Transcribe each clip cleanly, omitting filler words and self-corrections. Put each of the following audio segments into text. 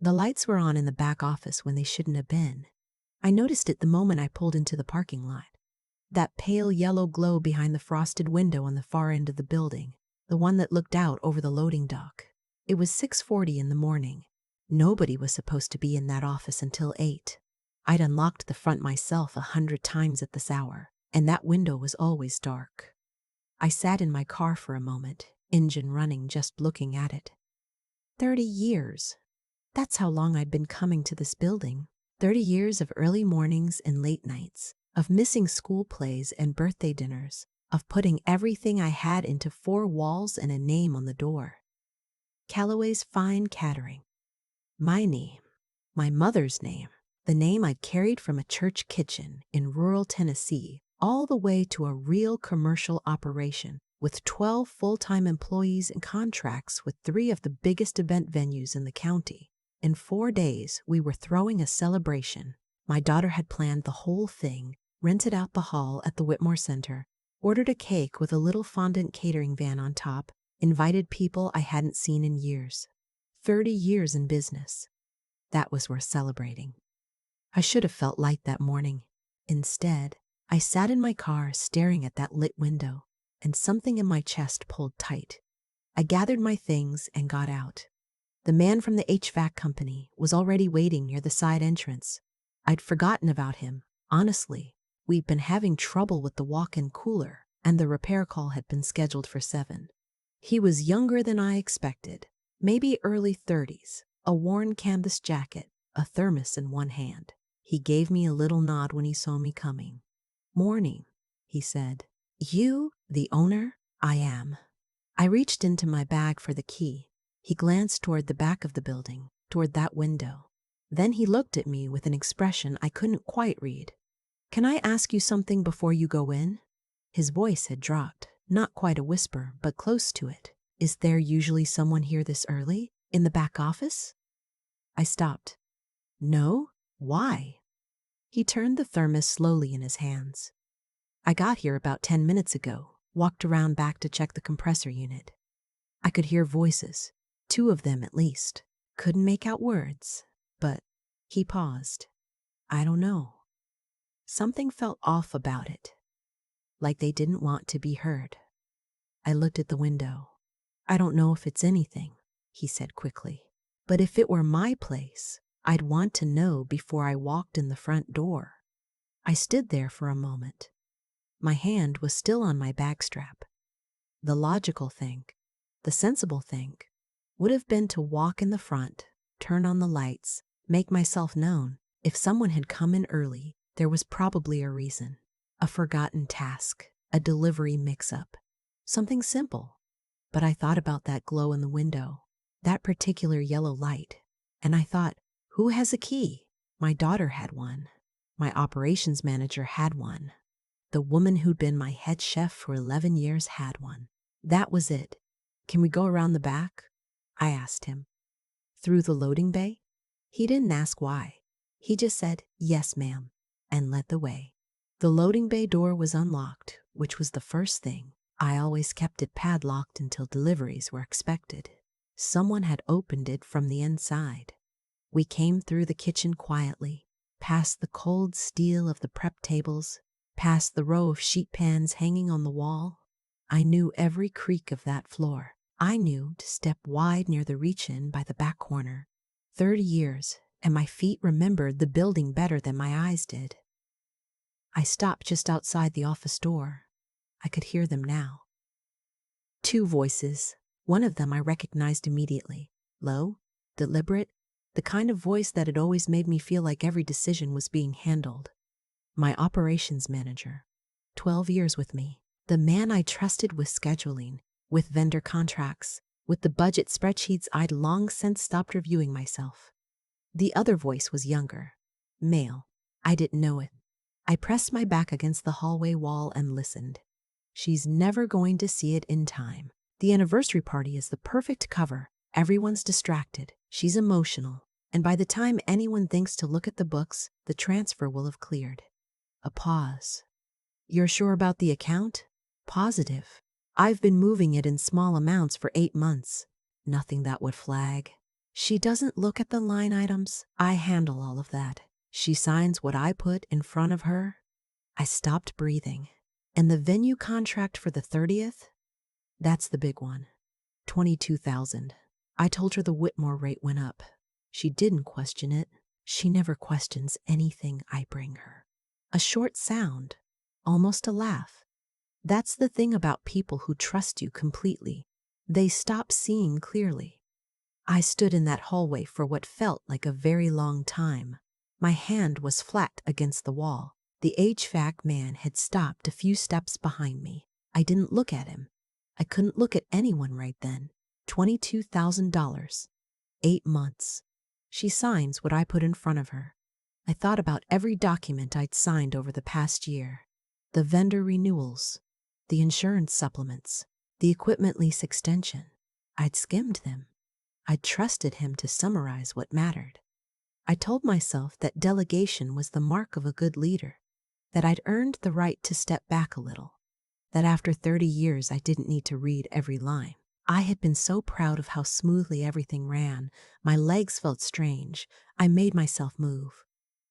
The lights were on in the back office when they shouldn't have been. I noticed it the moment I pulled into the parking lot. That pale yellow glow behind the frosted window on the far end of the building, the one that looked out over the loading dock. It was 6:40 in the morning. Nobody was supposed to be in that office until 8. I'd unlocked the front myself 100 times at this hour, and that window was always dark. I sat in my car for a moment, engine running just looking at it. 30 years. That's how long I'd been coming to this building. 30 years of early mornings and late nights, of missing school plays and birthday dinners, of putting everything I had into 4 walls and a name on the door. Callaway's Fine Catering. My name, my mother's name, the name I'd carried from a church kitchen in rural Tennessee all the way to a real commercial operation with 12 full-time employees and contracts with 3 of the biggest event venues in the county. In 4 days, we were throwing a celebration. My daughter had planned the whole thing, rented out the hall at the Whitmore Center, ordered a cake with a little fondant catering van on top, invited people I hadn't seen in years. 30 years in business. That was worth celebrating. I should have felt light that morning. Instead, I sat in my car staring at that lit window, and something in my chest pulled tight. I gathered my things and got out. The man from the HVAC company was already waiting near the side entrance. I'd forgotten about him. Honestly, we'd been having trouble with the walk-in cooler, and the repair call had been scheduled for 7. He was younger than I expected, maybe early 30s, a worn canvas jacket, a thermos in one hand. He gave me a little nod when he saw me coming. "Morning," he said. "You, the owner?" "I am." I reached into my bag for the key. He glanced toward the back of the building, toward that window. Then he looked at me with an expression I couldn't quite read. "Can I ask you something before you go in?" His voice had dropped, not quite a whisper, but close to it. "Is there usually someone here this early, in the back office?" I stopped. "No? Why?" He turned the thermos slowly in his hands. "I got here about 10 minutes ago, walked around back to check the compressor unit. I could hear voices, 2 of them at least. Couldn't make out words, but..." He paused. "I don't know." Something felt off about it, like they didn't want to be heard. I looked at the window. "I don't know if it's anything," he said quickly. "But if it were my place, I'd want to know before I walked in the front door." I stood there for a moment. My hand was still on my bag strap. The logical thing, the sensible thing, would have been to walk in the front, turn on the lights, make myself known. If someone had come in early, there was probably a reason. A forgotten task, a delivery mix-up, something simple. But I thought about that glow in the window, that particular yellow light, and I thought, who has a key? My daughter had one. My operations manager had one. The woman who'd been my head chef for 11 years had one. That was it. "Can we go around the back?" I asked him. "Through the loading bay?" He didn't ask why. He just said, "Yes, ma'am," and led the way. The loading bay door was unlocked, which was the first thing. I always kept it padlocked until deliveries were expected. Someone had opened it from the inside. We came through the kitchen quietly, past the cold steel of the prep tables, past the row of sheet pans hanging on the wall. I knew every creak of that floor. I knew to step wide near the reach-in by the back corner. 30 years, and my feet remembered the building better than my eyes did. I stopped just outside the office door. I could hear them now. 2 voices. One of them I recognized immediately. Low, deliberate, the kind of voice that had always made me feel like every decision was being handled. My operations manager. 12 years with me. The man I trusted with scheduling, with vendor contracts, with the budget spreadsheets I'd long since stopped reviewing myself. The other voice was younger. Male. I didn't know it. I pressed my back against the hallway wall and listened. "She's never going to see it in time. The anniversary party is the perfect cover. Everyone's distracted. She's emotional. And by the time anyone thinks to look at the books, the transfer will have cleared." A pause. "You're sure about the account?" "Positive. I've been moving it in small amounts for 8 months. Nothing that would flag." She doesn't look at the line items. I handle all of that. She signs what I put in front of her. I stopped breathing. And the venue contract for the 30th? That's the big one. 22,000. I told her the Whitmore rate went up. She didn't question it. She never questions anything I bring her. A short sound, almost a laugh. That's the thing about people who trust you completely. They stop seeing clearly. I stood in that hallway for what felt like a very long time. My hand was flat against the wall. The HVAC man had stopped a few steps behind me. I didn't look at him. I couldn't look at anyone right then. $22,000. 8 months. She signs what I put in front of her. I thought about every document I'd signed over the past year. The vendor renewals, the insurance supplements, the equipment lease extension. I'd skimmed them. I'd trusted him to summarize what mattered. I told myself that delegation was the mark of a good leader, that I'd earned the right to step back a little, that after 30 years I didn't need to read every line. I had been so proud of how smoothly everything ran. My legs felt strange. I made myself move.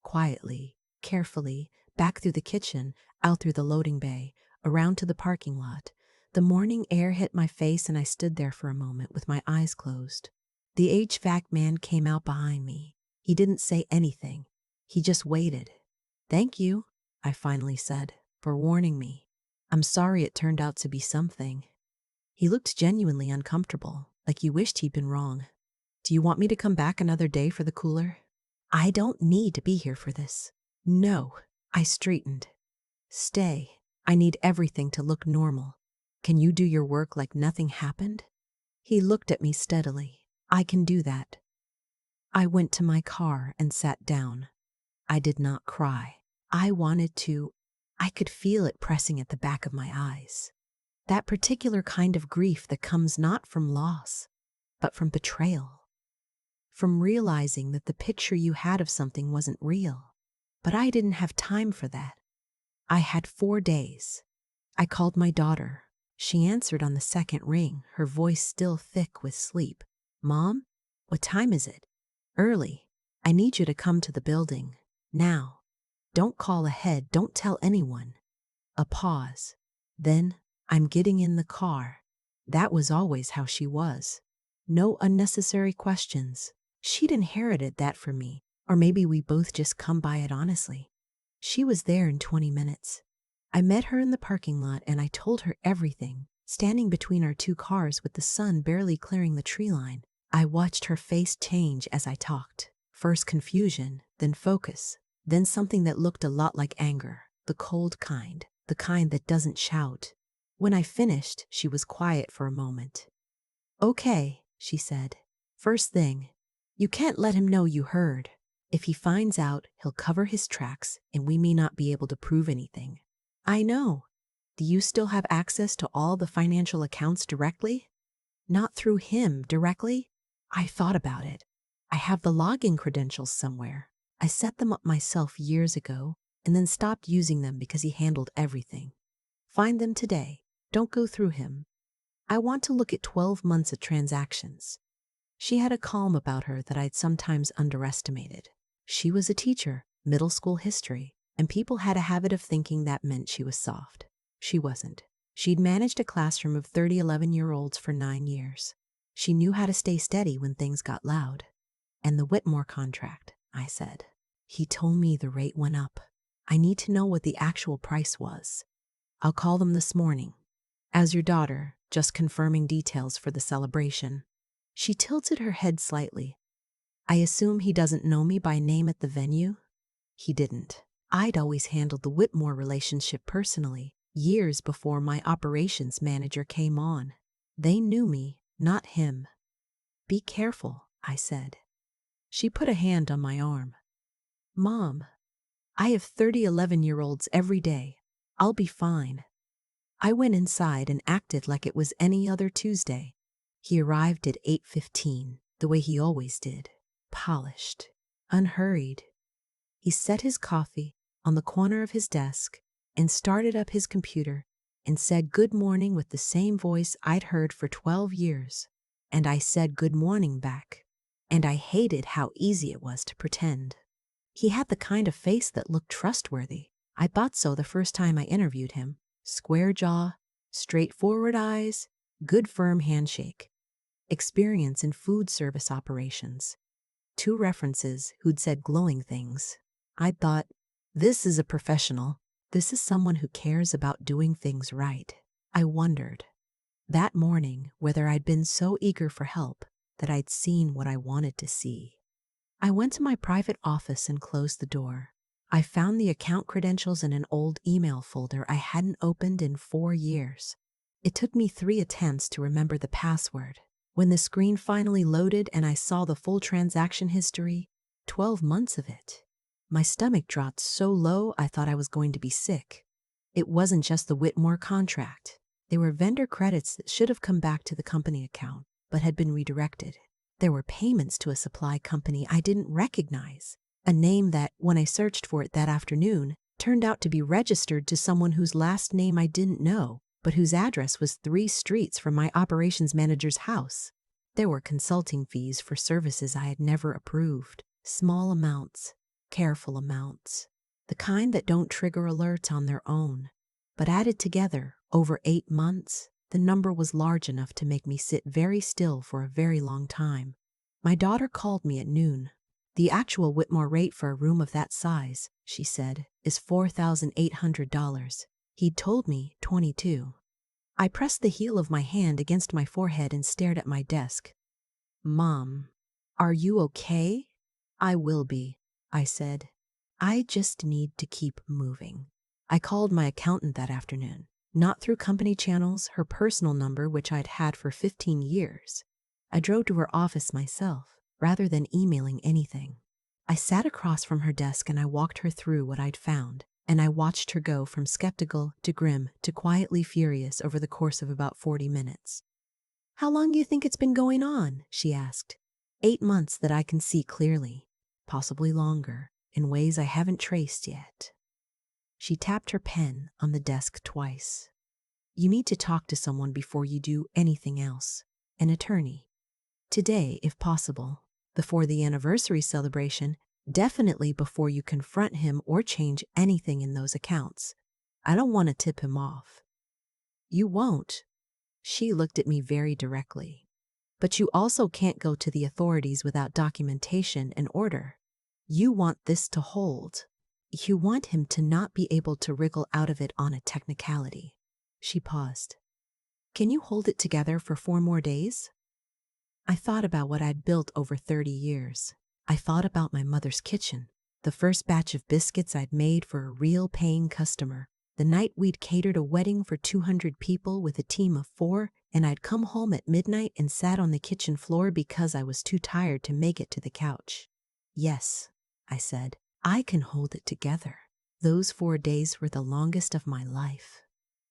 Quietly, carefully, back through the kitchen, out through the loading bay, around to the parking lot. The morning air hit my face and I stood there for a moment with my eyes closed. The HVAC man came out behind me. He didn't say anything. He just waited. "Thank you," I finally said, "for warning me. I'm sorry it turned out to be something." He looked genuinely uncomfortable, like he wished he'd been wrong. "Do you want me to come back another day for the cooler?" "I don't need to be here for this." "No." I straightened. "Stay. I need everything to look normal. Can you do your work like nothing happened?" He looked at me steadily. "I can do that." I went to my car and sat down. I did not cry. I wanted to. I could feel it pressing at the back of my eyes. That particular kind of grief that comes not from loss, but from betrayal. From realizing that the picture you had of something wasn't real. But I didn't have time for that. I had 4 days. I called my daughter. She answered on the second ring, her voice still thick with sleep. "Mom, what time is it?" "Early. I need you to come to the building. Now. Don't call ahead. Don't tell anyone." A pause. Then, "I'm getting in the car." That was always how she was. No unnecessary questions. She'd inherited that from me, or maybe we both just come by it honestly. She was there in 20 minutes. I met her in the parking lot and I told her everything, standing between our 2 cars with the sun barely clearing the tree line. I watched her face change as I talked. First confusion, then focus, then something that looked a lot like anger, the cold kind, the kind that doesn't shout. When I finished, she was quiet for a moment. "Okay," she said. "First thing, you can't let him know you heard. If he finds out, he'll cover his tracks and we may not be able to prove anything." "I know. Do you still have access to all the financial accounts directly?" "Not through him directly." I thought about it. I have the login credentials somewhere. I set them up myself years ago and then stopped using them because he handled everything. "Find them today. Don't go through him. I want to look at 12 months of transactions." She had a calm about her that I'd sometimes underestimated. She was a teacher, middle school history, and people had a habit of thinking that meant she was soft. She wasn't. She'd managed a classroom of 30 11-year-olds for 9 years. She knew how to stay steady when things got loud. "And the Whitmore contract," I said. "He told me the rate went up. I need to know what the actual price was. I'll call them this morning. As your daughter, just confirming details for the celebration." She tilted her head slightly. "I assume he doesn't know me by name at the venue?" He didn't. I'd always handled the Whitmore relationship personally, years before my operations manager came on. They knew me, not him. "Be careful," I said. She put a hand on my arm. "Mom, I have 30 11-year-olds every day. I'll be fine." I went inside and acted like it was any other Tuesday. He arrived at 8:15, the way he always did. Polished, unhurried. He set his coffee on the corner of his desk and started up his computer and said good morning with the same voice I'd heard for 12 years. And I said good morning back. and I hated how easy it was to pretend. He had the kind of face that looked trustworthy. I thought so the first time I interviewed him. Square jaw, straightforward eyes, good firm handshake. Experience in food service operations. 2 references who'd said glowing things. I thought, this is a professional. This is someone who cares about doing things right. I wondered, that morning, whether I'd been so eager for help that I'd seen what I wanted to see. I went to my private office and closed the door. I found the account credentials in an old email folder I hadn't opened in 4 years. It took me 3 attempts to remember the password. When the screen finally loaded and I saw the full transaction history, 12 months of it, my stomach dropped so low I thought I was going to be sick. It wasn't just the Whitmore contract. They were vendor credits that should have come back to the company account, but had been redirected. There were payments to a supply company I didn't recognize, a name that, when I searched for it that afternoon, turned out to be registered to someone whose last name I didn't know, but whose address was 3 streets from my operations manager's house. There were consulting fees for services I had never approved, small amounts, careful amounts, the kind that don't trigger alerts on their own. But added together, over 8 months, the number was large enough to make me sit very still for a very long time. My daughter called me at noon. The actual Whitmore rate for a room of that size, she said, is $4,800. He'd told me 22. I pressed the heel of my hand against my forehead and stared at my desk. Mom, are you okay? I will be, I said. I just need to keep moving. I called my accountant that afternoon, not through company channels, her personal number, which I'd had for 15 years. I drove to her office myself, rather than emailing anything. I sat across from her desk and I walked her through what I'd found, and I watched her go from skeptical to grim to quietly furious over the course of about 40 minutes. How long do you think it's been going on? She asked. 8 months that I can see clearly, possibly longer, in ways I haven't traced yet. She tapped her pen on the desk twice. You need to talk to someone before you do anything else. An attorney. Today, if possible. Before the anniversary celebration, definitely before you confront him or change anything in those accounts. I don't want to tip him off. You won't. She looked at me very directly. But you also can't go to the authorities without documentation and order. You want this to hold. You want him to not be able to wriggle out of it on a technicality. She paused. Can you hold it together for 4 more days? I thought about what I'd built over 30 years. I thought about my mother's kitchen, the first batch of biscuits I'd made for a real paying customer, the night we'd catered a wedding for 200 people with a team of 4, and I'd come home at midnight and sat on the kitchen floor because I was too tired to make it to the couch. Yes, I said, I can hold it together. Those 4 days were the longest of my life.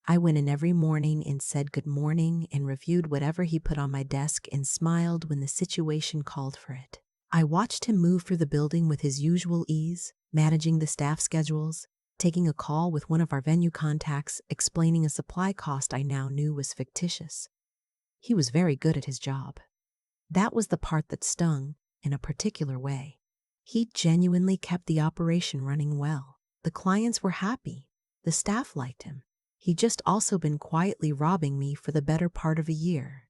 I went in every morning and said good morning and reviewed whatever he put on my desk and smiled when the situation called for it. I watched him move through the building with his usual ease, managing the staff schedules, taking a call with one of our venue contacts, explaining a supply cost I now knew was fictitious. He was very good at his job. That was the part that stung, in a particular way. He genuinely kept the operation running well. The clients were happy. The staff liked him. He'd just also been quietly robbing me for the better part of a year.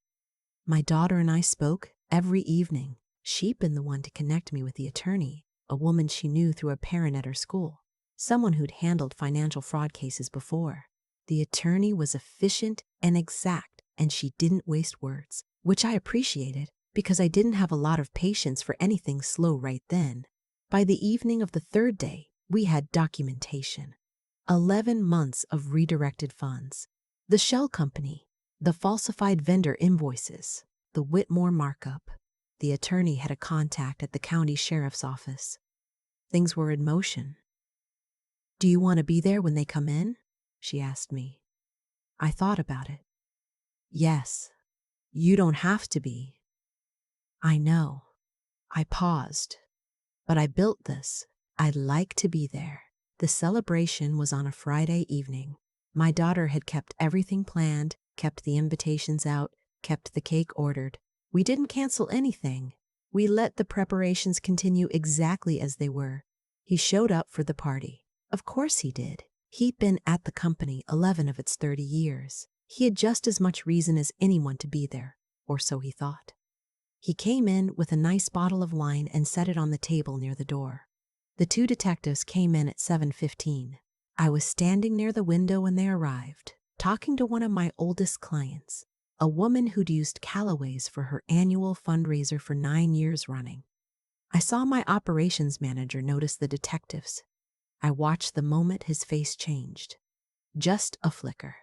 My daughter and I spoke every evening. She'd been the one to connect me with the attorney, a woman she knew through a parent at her school, someone who'd handled financial fraud cases before. The attorney was efficient and exact, and she didn't waste words, which I appreciated because I didn't have a lot of patience for anything slow right then. By the evening of the 3rd day, we had documentation. 11 months of redirected funds. The shell company, the falsified vendor invoices, the Whitmore markup. The attorney had a contact at the county sheriff's office. Things were in motion. Do you want to be there when they come in? She asked me. I thought about it. Yes. You don't have to be. I know. I paused. But I built this. I'd like to be there. The celebration was on a Friday evening. My daughter had kept everything planned, kept the invitations out, kept the cake ordered. We didn't cancel anything. We let the preparations continue exactly as they were. He showed up for the party. Of course he did. He'd been at the company 11 of its 30 years. He had just as much reason as anyone to be there, or so he thought. He came in with a nice bottle of wine and set it on the table near the door. The two detectives came in at 7:15. I was standing near the window when they arrived, talking to one of my oldest clients, a woman who'd used Callaway's for her annual fundraiser for 9 years running. I saw my operations manager notice the detectives. I watched the moment his face changed. Just a flicker.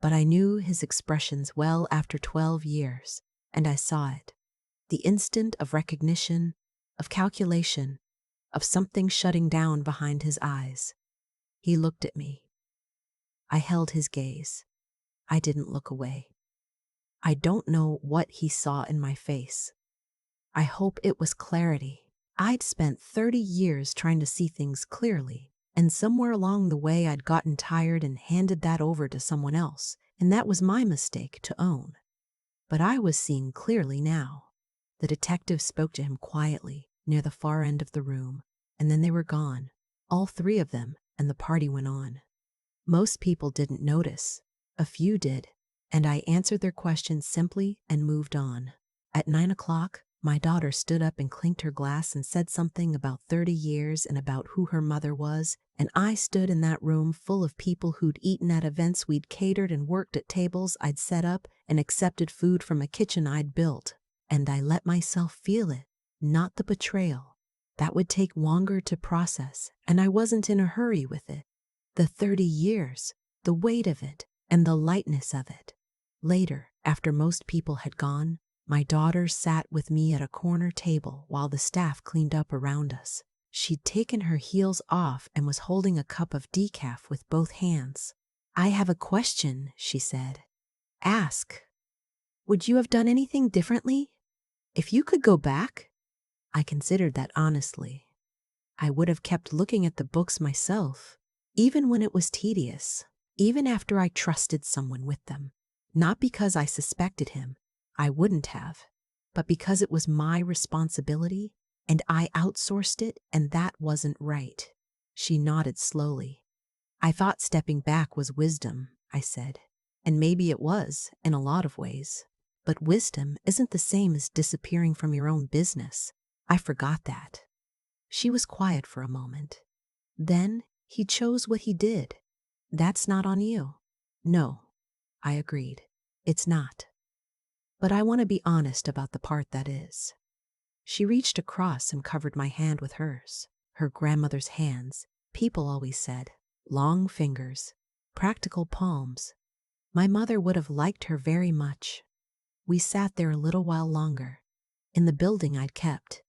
But I knew his expressions well after 12 years, and I saw it. The instant of recognition, of calculation, of something shutting down behind his eyes. He looked at me. I held his gaze. I didn't look away. I don't know what he saw in my face. I hope it was clarity. I'd spent 30 years trying to see things clearly, and somewhere along the way I'd gotten tired and handed that over to someone else, and that was my mistake to own. But I was seeing clearly now. The detective spoke to him quietly, near the far end of the room, and then they were gone, all three of them, and the party went on. Most people didn't notice. A few did, and I answered their questions simply and moved on. At 9 o'clock, my daughter stood up and clinked her glass and said something about 30 years and about who her mother was, and I stood in that room full of people who'd eaten at events we'd catered and worked at tables I'd set up and accepted food from a kitchen I'd built, and I let myself feel it, not the betrayal. That would take longer to process, and I wasn't in a hurry with it. The 30 years, the weight of it, and the lightness of it. Later, after most people had gone, my daughter sat with me at a corner table while the staff cleaned up around us. She'd taken her heels off and was holding a cup of decaf with both hands. "I have a question," she said. "Ask. Would you have done anything differently? If you could go back?" I considered that honestly. I would have kept looking at the books myself, even when it was tedious, even after I trusted someone with them. Not because I suspected him, I wouldn't have, but because it was my responsibility, and I outsourced it, and that wasn't right. She nodded slowly. "I thought stepping back was wisdom," I said, "and maybe it was, in a lot of ways. But wisdom isn't the same as disappearing from your own business. I forgot that." She was quiet for a moment. "Then he chose what he did. That's not on you." "No," I agreed. "It's not. But I want to be honest about the part that is." She reached across and covered my hand with hers. Her grandmother's hands, people always said. Long fingers, practical palms. My mother would have liked her very much. We sat there a little while longer, in the building I'd kept.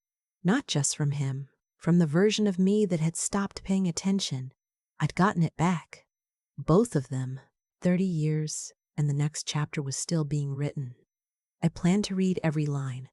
Not just from him, from the version of me that had stopped paying attention. I'd gotten it back. Both of them, 30 years, and the next chapter was still being written. I planned to read every line,